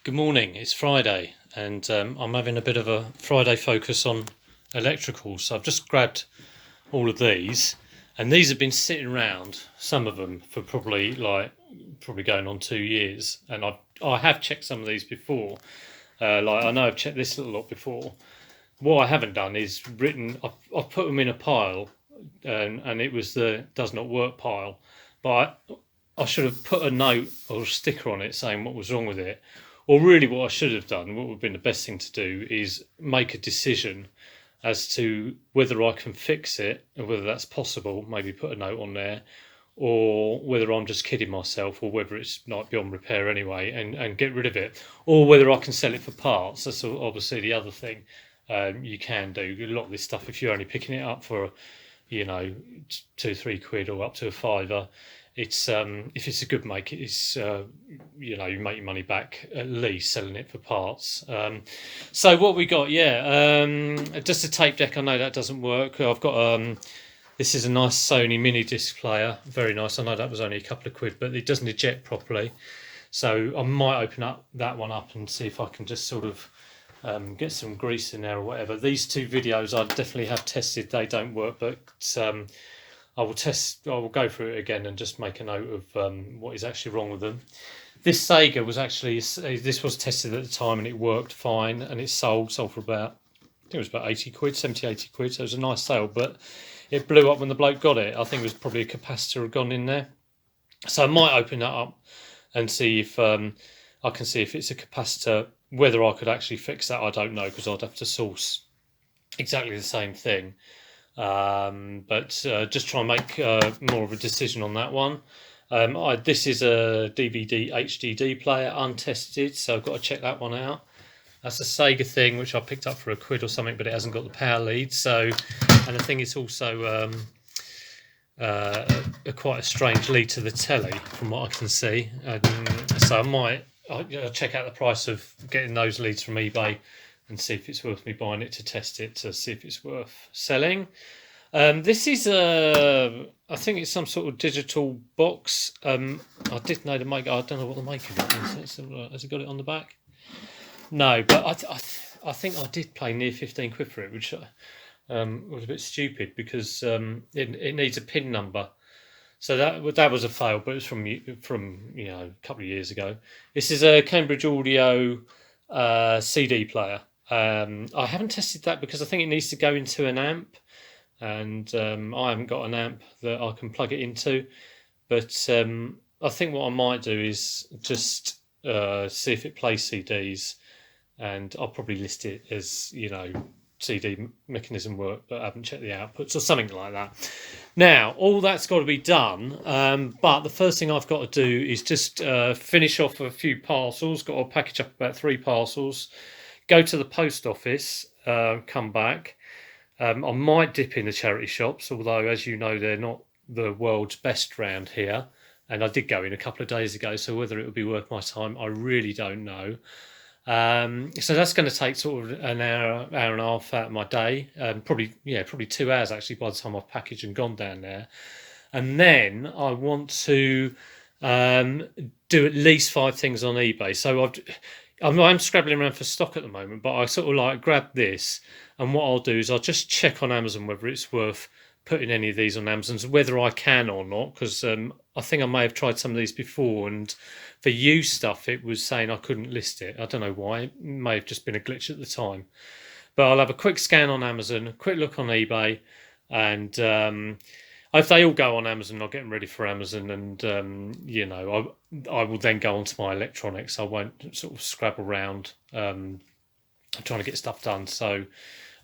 Good morning. It's Friday, and I'm having a bit of a Friday focus on electrical. So I've just grabbed all of these, and these have been sitting around, some of them for probably going on 2 years. And I have checked some of these before. I know I've checked this little lot before. What I haven't done is I've put them in a pile, and it was the does not work pile, but I should have put a note or a sticker on it saying what was wrong with it. Or really, what I should have done, what would have been the best thing to do, is make a decision as to whether I can fix it and whether that's possible. Maybe put a note on there, or whether I'm just kidding myself, or whether it's not beyond repair anyway, and get rid of it, or whether I can sell it for parts. That's obviously the other thing you can do. A lot of this stuff, if you're only picking it up for, 2-3 quid or up to a fiver, it's if it's a good make, it's you make your money back at least selling it for parts. So what we got, just a tape deck. I know that doesn't work. I've got this is a nice Sony mini disc player, very nice. I know that was only a couple of quid, but it doesn't eject properly, so I might open up that one up and see if I can just sort of get some grease in there or whatever. These two videos I definitely have tested, they don't work, but I will go through it again and just make a note of what is actually wrong with them. This Sega was actually, this was tested at the time and it worked fine, and it sold for about, I think it was about 80 quid, 70, 80 quid, so it was a nice sale, but it blew up when the bloke got it. I think it was probably a capacitor had gone in there. So I might open that up and see if I can see if it's a capacitor. Whether I could actually fix that, I don't know, because I'd have to source exactly the same thing. But just try and make more of a decision on that one. This is a DVD HDD player, untested, so I've got to check that one out. That's a Sega thing, which I picked up for a quid or something, but it hasn't got the power lead. So, and I think it's also quite a strange lead to the telly, from what I can see. So I'll check out the price of getting those leads from eBay and see if it's worth me buying it to test it, to see if it's worth selling. This is I think it's some sort of digital box. I did know the maker. I don't know what the maker is. Has it got it on the back? No, but I think I did pay near 15 quid for it, which was a bit stupid, because it needs a PIN number. So that was a fail, but it was from a couple of years ago. This is a Cambridge Audio CD player. I haven't tested that because I think it needs to go into an amp, and I haven't got an amp that I can plug it into. But I think what I might do is just see if it plays CDs, and I'll probably list it as CD mechanism work, but I haven't checked the outputs or something like that. Now, all that's got to be done, but the first thing I've got to do is just finish off a few parcels. Got to package up about 3 parcels, go to the post office, come back. I might dip in the charity shops, although, as you know, they're not the world's best round here, and I did go in a couple of days ago, so whether it would be worth my time, I really don't know. So that's going to take sort of an hour and a half out of my day. Probably 2 hours actually by the time I've packaged and gone down there. And then I want to do at least 5 things on eBay. So I'm scrabbling around for stock at the moment, but I sort of grab this, and what I'll do is I'll just check on Amazon whether it's worth putting any of these on Amazon, whether I can or not, because I think I may have tried some of these before, and for used stuff it was saying I couldn't list it. I don't know why. It may have just been a glitch at the time. But I'll have a quick scan on Amazon, a quick look on eBay, and if they all go on Amazon, I'll get them ready for Amazon, and I will then go onto my electronics. I won't sort of scrabble around trying to get stuff done. So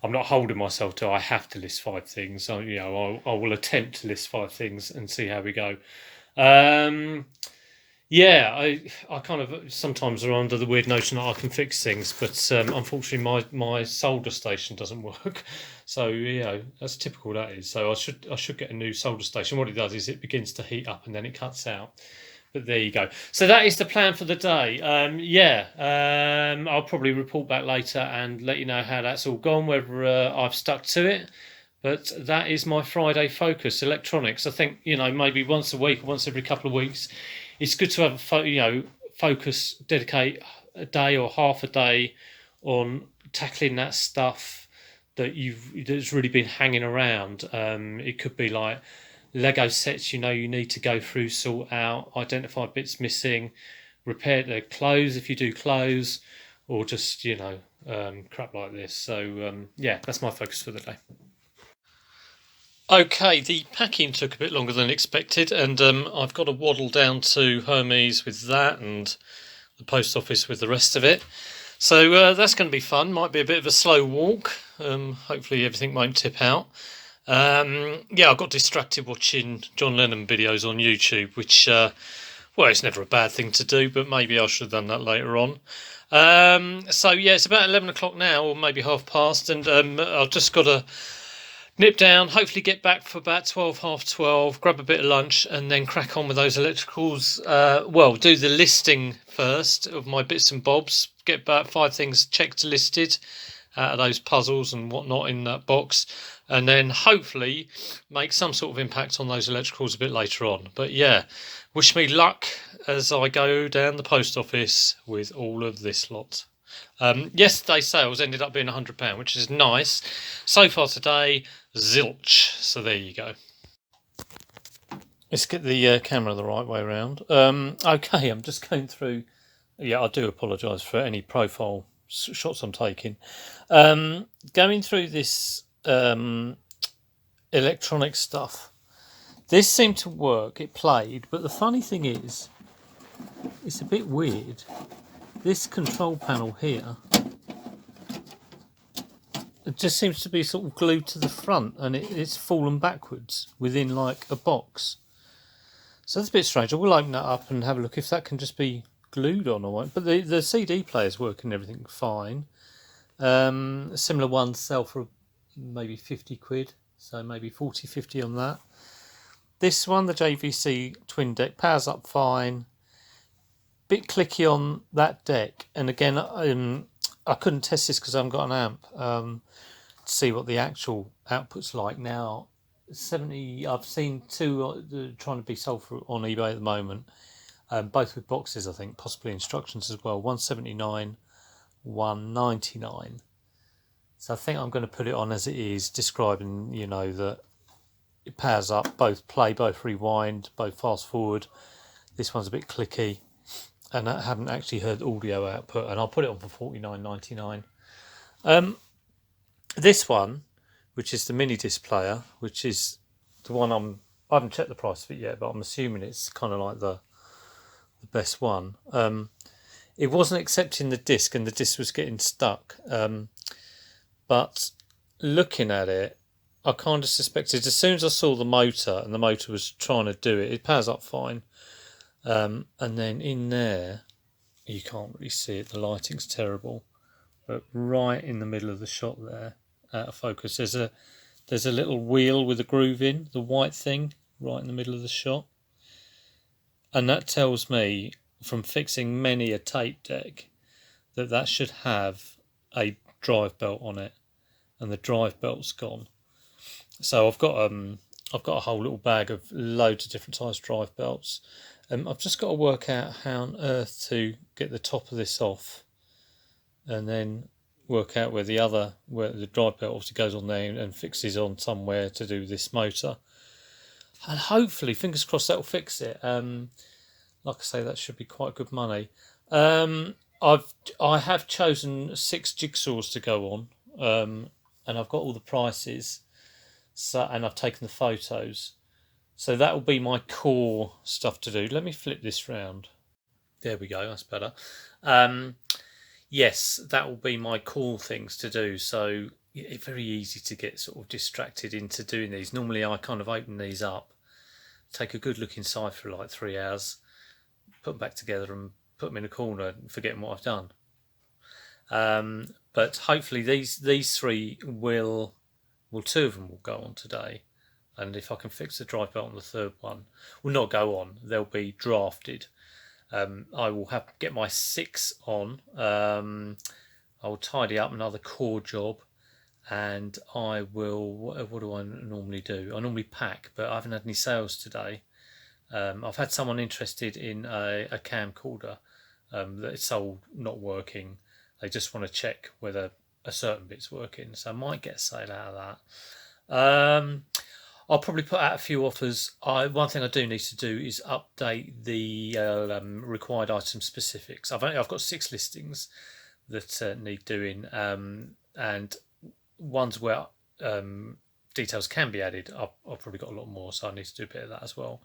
I'm not holding myself to I have to list 5 things. So I will attempt to list 5 things and see how we go. I kind of sometimes are under the weird notion that I can fix things, but unfortunately my solder station doesn't work. So that's typical, that is. So I should get a new solder station. What it does is it begins to heat up and then it cuts out. But there you go. So that is the plan for the day. I'll probably report back later and let you know how that's all gone, whether I've stuck to it. But that is my Friday focus, electronics. I think, maybe once a week, once every couple of weeks, it's good to have a focus, dedicate a day or half a day on tackling that stuff that's really been hanging around. It could be like Lego sets you need to go through, sort out, identify bits missing, repair the clothes if you do clothes, or just crap like this. So yeah, that's my focus for the day. Okay, the packing took a bit longer than expected, and I've got to waddle down to Hermes with that and the post office with the rest of it. So that's going to be fun. Might be a bit of a slow walk. Hopefully everything won't tip out. Yeah, I got distracted watching John Lennon videos on YouTube, which, well, it's never a bad thing to do, but maybe I should have done that later on. So yeah, it's about 11 o'clock now, or maybe half past, and I've just got to nip down, hopefully get back for about 12, half 12, grab a bit of lunch, and then crack on with those electricals. Well, do the listing first of my bits and bobs, get about 5 things checked, listed out of those puzzles and whatnot in that box, and then hopefully make some sort of impact on those electricals a bit later on. But yeah, wish me luck as I go down the post office with all of this lot. Yesterday's sales ended up being £100, which is nice. So far today, zilch. So there you go. Let's get the camera the right way around. Okay, I'm just going through. Yeah, I do apologise for any profile shots I'm taking. Going through this electronic stuff. This seemed to work. It played, but the funny thing is, it's a bit weird. This control panel here, it just seems to be sort of glued to the front, and it's fallen backwards within like a box. So that's a bit strange. I will open that up and have a look if that can just be glued on or what. But the CD player's working, everything fine. Similar ones sell for maybe 50 quid, so maybe 40, 50 on that. This one, the JVC twin deck, powers up fine. Bit clicky on that deck, and again, I couldn't test this because I haven't got an amp to see what the actual output's like. Now, 70. I've seen 2 trying to be sold on eBay at the moment, both with boxes, I think, possibly instructions as well. 179, 199. So I think I'm going to put it on as it is, describing, that it powers up, both play, both rewind, both fast forward. This one's a bit clicky, and I haven't actually heard audio output, and I'll put it on for $49.99. This one, which is the mini disc player, which is the one I haven't checked the price of it yet, but I'm assuming it's kind of like the best one. It wasn't accepting the disc, and the disc was getting stuck. But looking at it, I kind of suspected as soon as I saw the motor, and the motor was trying to do it, it powers up fine. And then in there, you can't really see it, the lighting's terrible, but right in the middle of the shot there, out of focus, there's a little wheel with a groove in, the white thing, right in the middle of the shot. And that tells me, from fixing many a tape deck, that should have a drive belt on it, and the drive belt's gone. So I've got a whole little bag of loads of different size drive belts. I've just got to work out how on earth to get the top of this off, and then work out where the drive belt obviously goes on there and fixes on somewhere to do this motor. And hopefully, fingers crossed, that'll fix it. Like I say, that should be quite good money. I have chosen 6 jigsaws to go on, and I've got all the prices. So, and I've taken the photos. So that will be my core stuff to do. Let me flip this round. There we go, that's better. Yes, that will be my core things to do. So it's very easy to get sort of distracted into doing these. Normally I kind of open these up, take a good look inside for like 3 hours, put them back together and put them in a corner, forgetting what I've done. But hopefully these 3 will 2 of them will go on today. And if I can fix the drive belt on the 3rd one, will not go on, they'll be drafted. I will get my 6 on. I will tidy up another core job, and I will. What do I normally do? I normally pack, but I haven't had any sales today. I've had someone interested in a camcorder, that it's sold not working. They just want to check whether a certain bit's working. So I might get a sale out of that. I'll probably put out a few offers. One thing I do need to do is update the required item specifics. I've got 6 listings that need doing, and ones where details can be added. I've probably got a lot more, so I need to do a bit of that as well.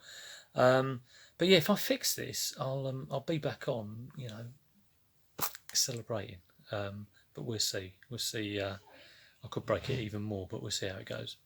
But yeah, if I fix this, I'll be back on, celebrating. But we'll see. I could break it even more, but we'll see how it goes.